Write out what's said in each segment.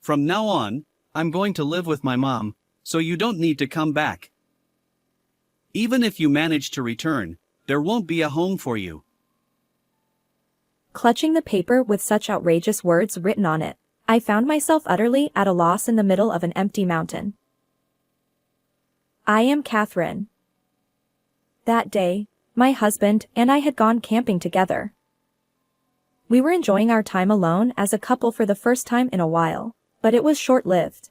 From now on, I'm going to live with my mom, so you don't need to come back. Even if you manage to return, there won't be a home for you. Clutching the paper with such outrageous words written on it, I found myself utterly at a loss in the middle of an empty mountain. I am Catherine. That day, my husband and I had gone camping together. We were enjoying our time alone as a couple for the first time in a while, but it was short-lived.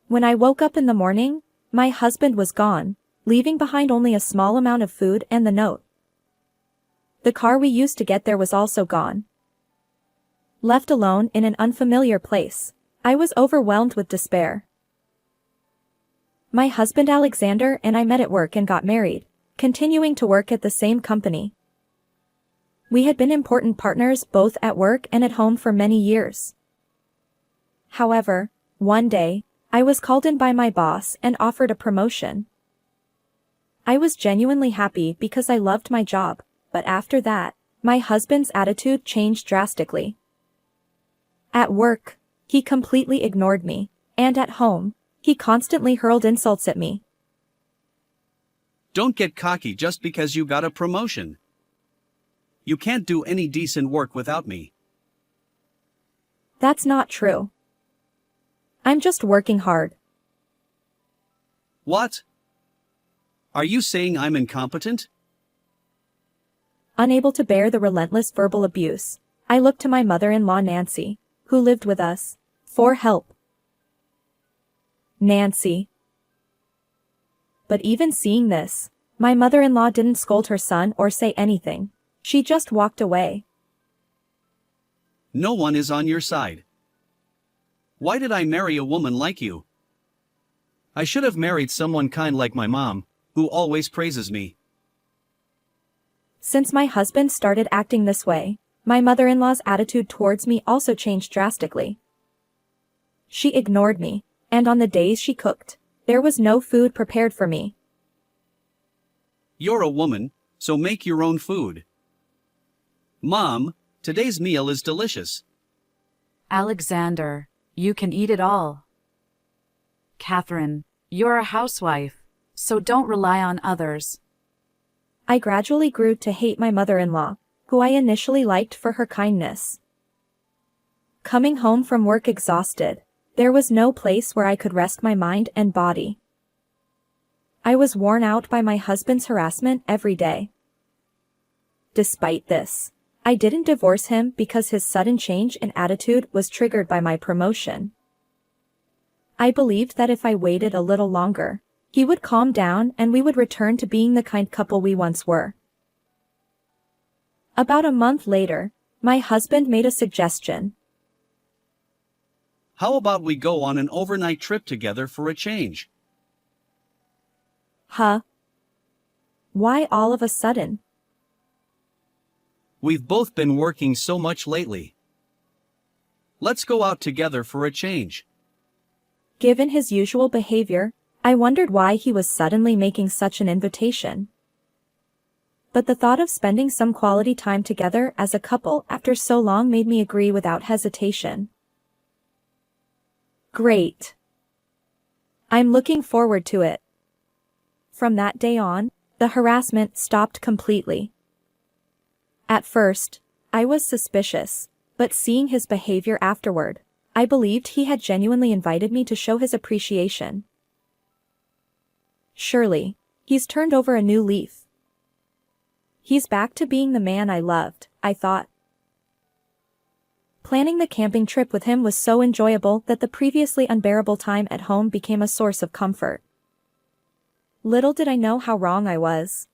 When I woke up in the morning, my husband was gone, leaving behind only a small amount of food and the note. The car we used to get there was also gone. Left alone in an unfamiliar place, I was overwhelmed with despair. My husband Alexander and I met at work and got married, continuing to work at the same company. We had been important partners both at work and at home for many years. However, one day, I was called in by my boss and offered a promotion. I was genuinely happy because I loved my job, but after that, my husband's attitude changed drastically. At work, he completely ignored me, and at home, he constantly hurled insults at me. Don't get cocky just because you got a promotion. You can't do any decent work without me. That's not true. I'm just working hard. What? Are you saying I'm incompetent? Unable to bear the relentless verbal abuse, I looked to my mother-in-law Nancy, who lived with us, for help. Nancy. But even seeing this, my mother-in-law didn't scold her son or say anything. She just walked away. No one is on your side. Why did I marry a woman like you? I should have married someone kind like my mom, who always praises me. Since my husband started acting this way, my mother-in-law's attitude towards me also changed drastically. She ignored me, and on the days she cooked, there was no food prepared for me. You're a woman, so make your own food. Mom, today's meal is delicious. Alexander, you can eat it all. Catherine, you're a housewife, so don't rely on others. I gradually grew to hate my mother-in-law, who I initially liked for her kindness. Coming home from work exhausted, there was no place where I could rest my mind and body. I was worn out by my husband's harassment every day. Despite this, I didn't divorce him because his sudden change in attitude was triggered by my promotion. I believed that if I waited a little longer, he would calm down and we would return to being the kind couple we once were. About a month later, my husband made a suggestion. How about we go on an overnight trip together for a change? Huh? Why all of a sudden? We've both been working so much lately. Let's go out together for a change. Given his usual behavior, I wondered why he was suddenly making such an invitation. But the thought of spending some quality time together as a couple after so long made me agree without hesitation. Great. I'm looking forward to it. From that day on, the harassment stopped completely. At first, I was suspicious, but seeing his behavior afterward, I believed he had genuinely invited me to show his appreciation. Surely, he's turned over a new leaf. He's back to being the man I loved, I thought. Planning the camping trip with him was so enjoyable that the previously unbearable time at home became a source of comfort. Little did I know how wrong I was.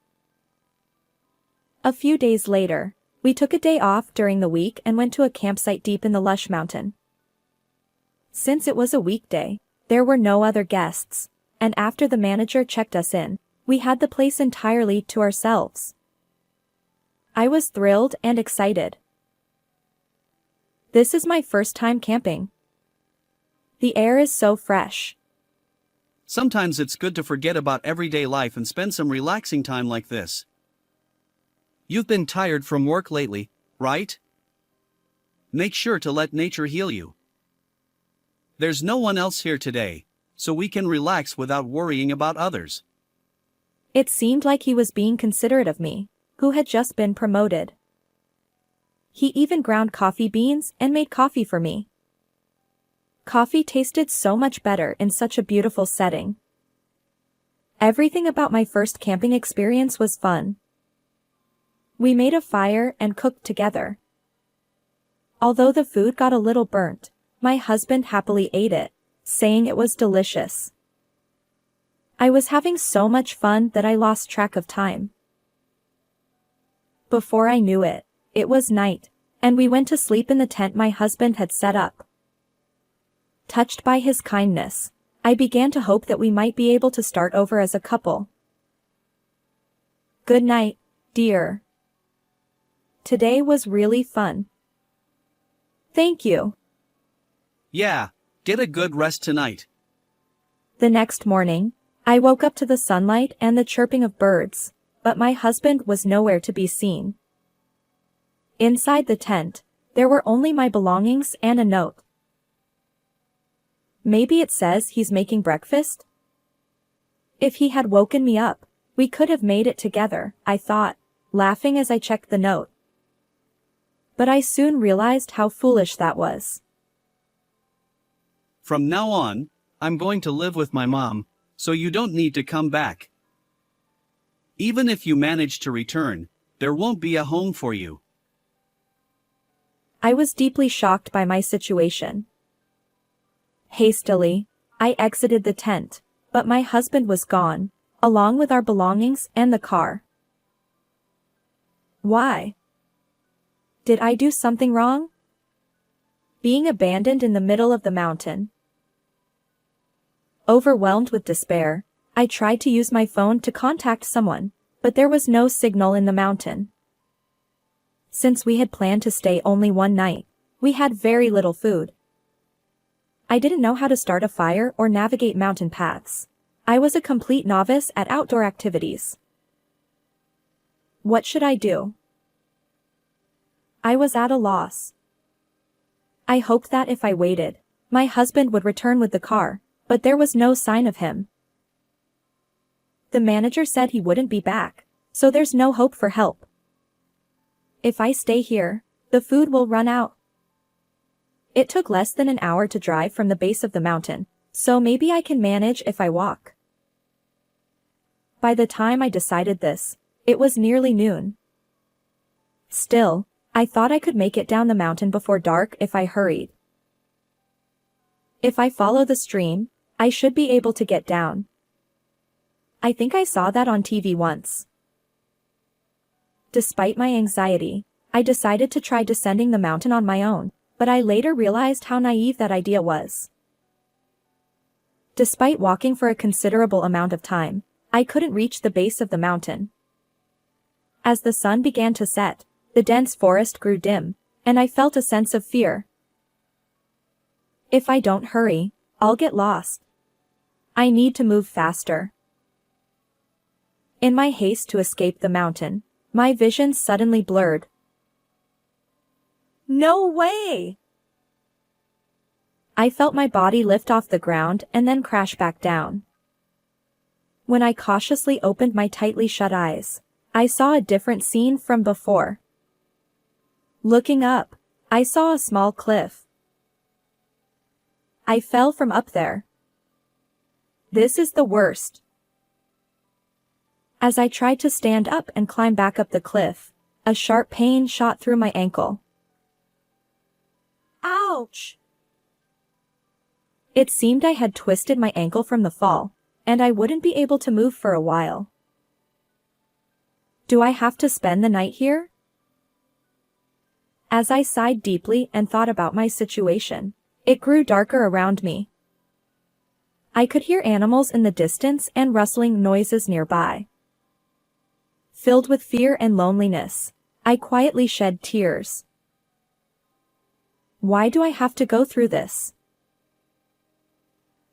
A few days later, we took a day off during the week and went to a campsite deep in the lush mountain. Since it was a weekday, there were no other guests, and after the manager checked us in, we had the place entirely to ourselves. I was thrilled and excited. This is my first time camping. The air is so fresh. Sometimes it's good to forget about everyday life and spend some relaxing time like this. You've been tired from work lately, right? Make sure to let nature heal you. There's no one else here today, so we can relax without worrying about others. It seemed like he was being considerate of me, who had just been promoted. He even ground coffee beans and made coffee for me. Coffee tasted so much better in such a beautiful setting. Everything about my first camping experience was fun. We made a fire and cooked together. Although the food got a little burnt, my husband happily ate it, saying it was delicious. I was having so much fun that I lost track of time. Before I knew it, it was night, and we went to sleep in the tent my husband had set up. Touched by his kindness, I began to hope that we might be able to start over as a couple. Good night, dear. Today was really fun. Thank you. Yeah, get a good rest tonight. The next morning, I woke up to the sunlight and the chirping of birds, but my husband was nowhere to be seen. Inside the tent, there were only my belongings and a note. Maybe it says he's making breakfast? If he had woken me up, we could have made it together, I thought, laughing as I checked the note. But I soon realized how foolish that was. From now on, I'm going to live with my mom, so you don't need to come back. Even if you manage to return, there won't be a home for you. I was deeply shocked by my situation. Hastily, I exited the tent, but my husband was gone, along with our belongings and the car. Why? Did I do something wrong? Being abandoned in the middle of the mountain. Overwhelmed with despair, I tried to use my phone to contact someone, but there was no signal in the mountain. Since we had planned to stay only one night, we had very little food. I didn't know how to start a fire or navigate mountain paths. I was a complete novice at outdoor activities. What should I do? I was at a loss. I hoped that if I waited, my husband would return with the car, but there was no sign of him. The manager said he wouldn't be back, so there's no hope for help. If I stay here, the food will run out. It took less than an hour to drive from the base of the mountain, so maybe I can manage if I walk. By the time I decided this, it was nearly noon. Still, I thought I could make it down the mountain before dark if I hurried. If I follow the stream, I should be able to get down. I think I saw that on TV once. Despite my anxiety, I decided to try descending the mountain on my own, but I later realized how naive that idea was. Despite walking for a considerable amount of time, I couldn't reach the base of the mountain. As the sun began to set, the dense forest grew dim, and I felt a sense of fear. If I don't hurry, I'll get lost. I need to move faster. In my haste to escape the mountain, my vision suddenly blurred. No way! I felt my body lift off the ground and then crash back down. When I cautiously opened my tightly shut eyes, I saw a different scene from before. Looking up, I saw a small cliff. I fell from up there. This is the worst. As I tried to stand up and climb back up the cliff, a sharp pain shot through my ankle. Ouch! It seemed I had twisted my ankle from the fall, and I wouldn't be able to move for a while. Do I have to spend the night here? As I sighed deeply and thought about my situation, it grew darker around me. I could hear animals in the distance and rustling noises nearby. Filled with fear and loneliness, I quietly shed tears. Why do I have to go through this?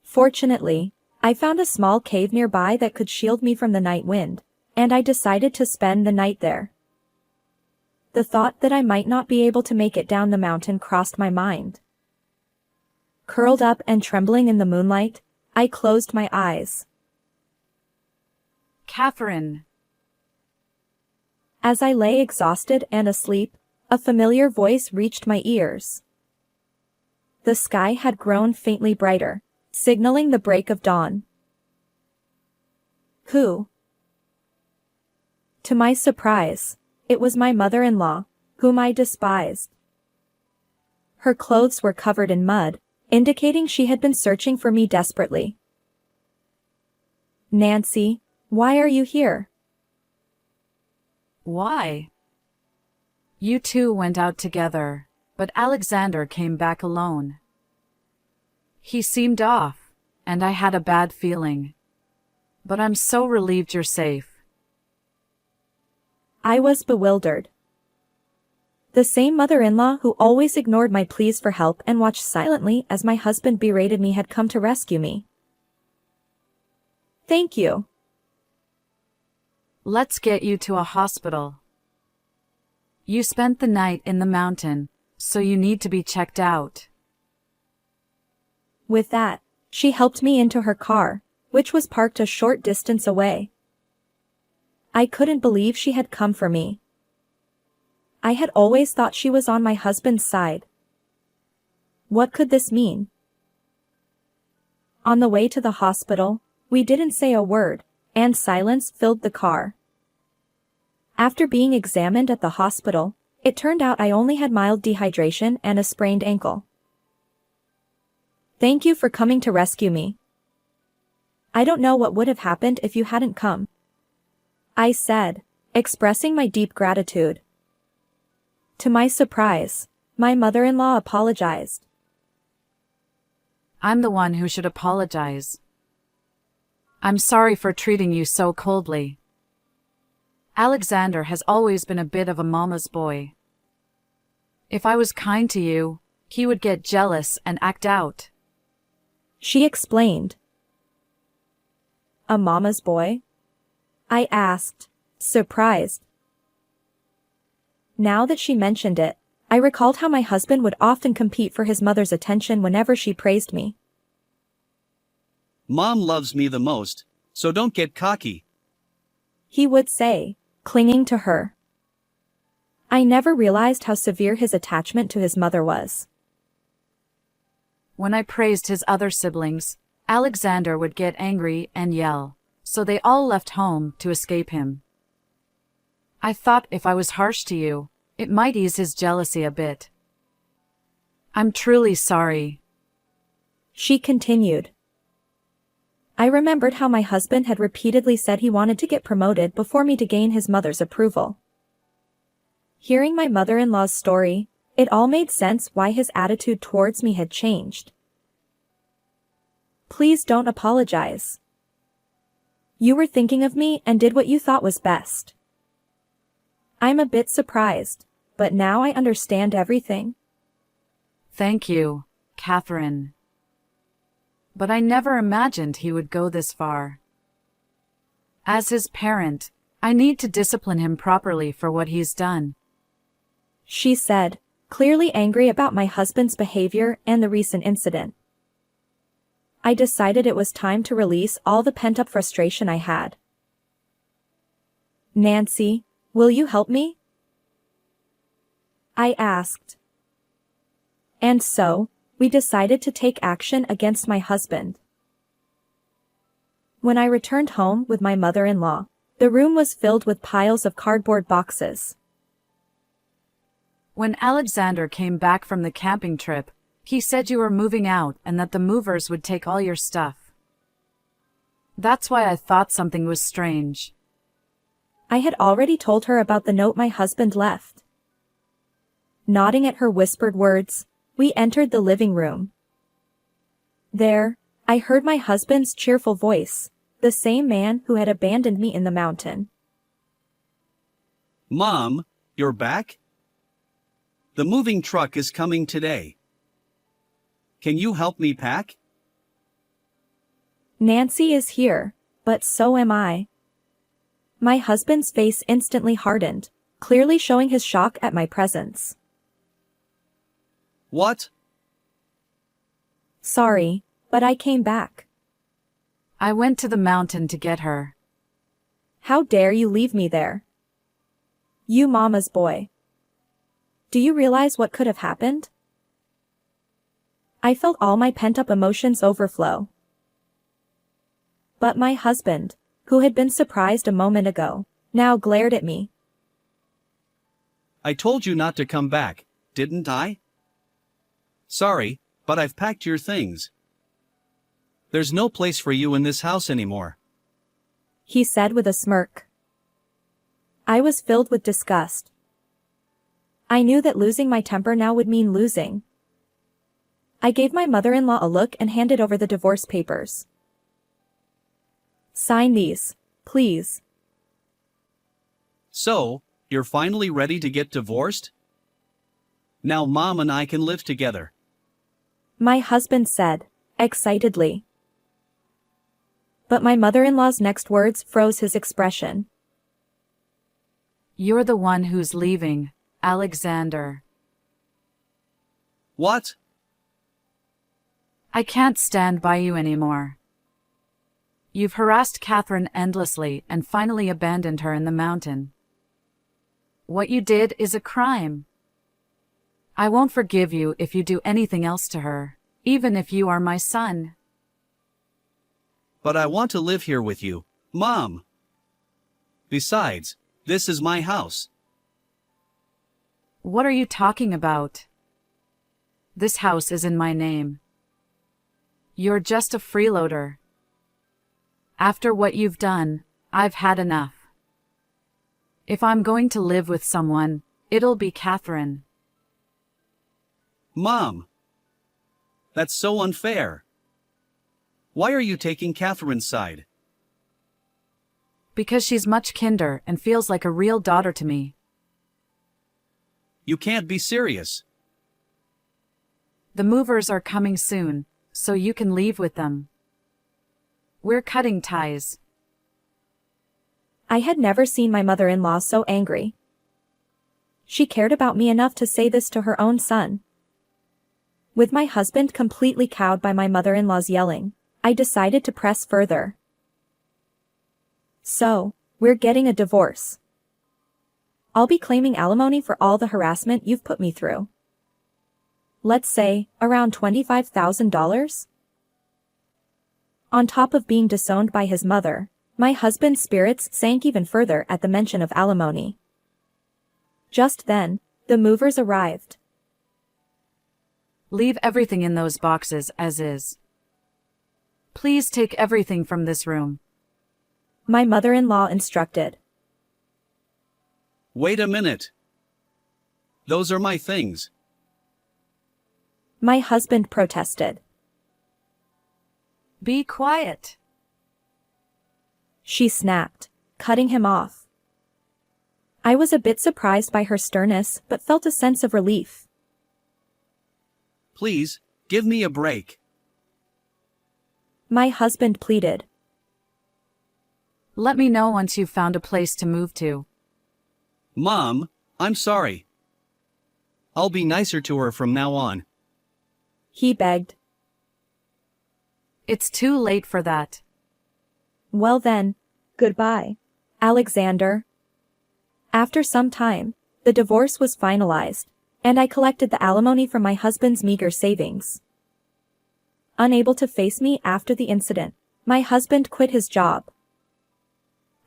Fortunately, I found a small cave nearby that could shield me from the night wind, and I decided to spend the night there. The thought that I might not be able to make it down the mountain crossed my mind. Curled up and trembling in the moonlight, I closed my eyes. Catherine. As I lay exhausted and asleep, a familiar voice reached my ears. The sky had grown faintly brighter, signaling the break of dawn. Who? To my surprise, it was my mother-in-law, whom I despised. Her clothes were covered in mud, indicating she had been searching for me desperately. Nancy, why are you here? Why? You two went out together, but Alexander came back alone. He seemed off, and I had a bad feeling. But I'm so relieved you're safe. I was bewildered. The same mother-in-law who always ignored my pleas for help and watched silently as my husband berated me had come to rescue me. Thank you. Let's get you to a hospital. You spent the night in the mountain, so you need to be checked out. With that, she helped me into her car, which was parked a short distance away. I couldn't believe she had come for me. I had always thought she was on my husband's side. What could this mean? On the way to the hospital, we didn't say a word, and silence filled the car. After being examined at the hospital, it turned out I only had mild dehydration and a sprained ankle. Thank you for coming to rescue me. I don't know what would have happened if you hadn't come, I said, expressing my deep gratitude. To my surprise, my mother-in-law apologized. I'm the one who should apologize. I'm sorry for treating you so coldly. Alexander has always been a bit of a mama's boy. If I was kind to you, he would get jealous and act out. She explained. A mama's boy? I asked, surprised. Now that she mentioned it, I recalled how my husband would often compete for his mother's attention whenever she praised me. Mom loves me the most, so don't get cocky, He would say, clinging to her. I never realized how severe his attachment to his mother was. When I praised his other siblings, Alexander would get angry and yell, so they all left home to escape him. I thought if I was harsh to you, it might ease his jealousy a bit. I'm truly sorry. She continued. I remembered how my husband had repeatedly said he wanted to get promoted before me to gain his mother's approval. Hearing my mother-in-law's story, it all made sense why his attitude towards me had changed. Please don't apologize. You were thinking of me and did what you thought was best. I'm a bit surprised, but now I understand everything. Thank you, Catherine. But I never imagined he would go this far. As his parent, I need to discipline him properly for what he's done. She said, clearly angry about my husband's behavior and the recent incident. I decided it was time to release all the pent-up frustration I had. Nancy, will you help me? I asked. And so, we decided to take action against my husband. When I returned home with my mother-in-law, the room was filled with piles of cardboard boxes. When Alexander came back from the camping trip, he said you were moving out and that the movers would take all your stuff. That's why I thought something was strange. I had already told her about the note my husband left. Nodding at her whispered words, we entered the living room. There, I heard my husband's cheerful voice, the same man who had abandoned me in the mountain. Mom, you're back? The moving truck is coming today. Can you help me pack? Nancy is here, but so am I. My husband's face instantly hardened, clearly showing his shock at my presence. What? Sorry, but I came back. I went to the mountain to get her. How dare you leave me there? You mama's boy. Do you realize what could have happened? I felt all my pent-up emotions overflow. But my husband, who had been surprised a moment ago, now glared at me. I told you not to come back, didn't I? Sorry, but I've packed your things. There's no place for you in this house anymore. He said with a smirk. I was filled with disgust. I knew that losing my temper now would mean losing. I gave my mother-in-law a look and handed over the divorce papers. Sign these, please. So, you're finally ready to get divorced? Now Mom and I can live together. My husband said, excitedly. But my mother-in-law's next words froze his expression. You're the one who's leaving, Alexander. What? I can't stand by you anymore. You've harassed Catherine endlessly and finally abandoned her in the mountain. What you did is a crime. I won't forgive you if you do anything else to her, even if you are my son. But I want to live here with you, Mom. Besides, this is my house. What are you talking about? This house is in my name. You're just a freeloader. After what you've done, I've had enough. If I'm going to live with someone, it'll be Catherine. Mom! That's so unfair. Why are you taking Catherine's side? Because she's much kinder and feels like a real daughter to me. You can't be serious. The movers are coming soon, so you can leave with them. We're cutting ties. I had never seen my mother-in-law so angry. She cared about me enough to say this to her own son. With my husband completely cowed by my mother-in-law's yelling, I decided to press further. So, we're getting a divorce. I'll be claiming alimony for all the harassment you've put me through. Let's say, around $25,000? On top of being disowned by his mother, my husband's spirits sank even further at the mention of alimony. Just then, the movers arrived. Leave everything in those boxes as is. Please take everything from this room. My mother-in-law instructed. Wait a minute. Those are my things. My husband protested. Be quiet. She snapped, cutting him off. I was a bit surprised by her sternness but felt a sense of relief. Please, give me a break. My husband pleaded. Let me know once you've found a place to move to. Mom, I'm sorry. I'll be nicer to her from now on. He begged. It's too late for that. Well then, goodbye, Alexander. After some time, the divorce was finalized, and I collected the alimony from my husband's meager savings. Unable to face me after the incident, my husband quit his job.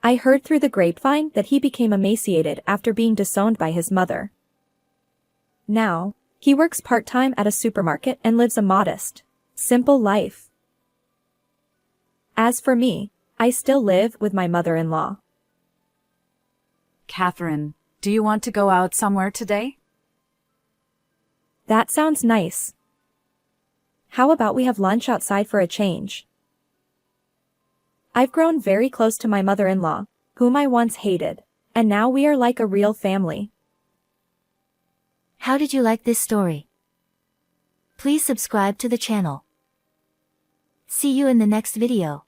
I heard through the grapevine that he became emaciated after being disowned by his mother. Now, he works part-time at a supermarket and lives a modest, simple life. As for me, I still live with my mother-in-law. Catherine, do you want to go out somewhere today? That sounds nice. How about we have lunch outside for a change? I've grown very close to my mother-in-law, whom I once hated, and now we are like a real family. How did you like this story? Please subscribe to the channel. See you in the next video.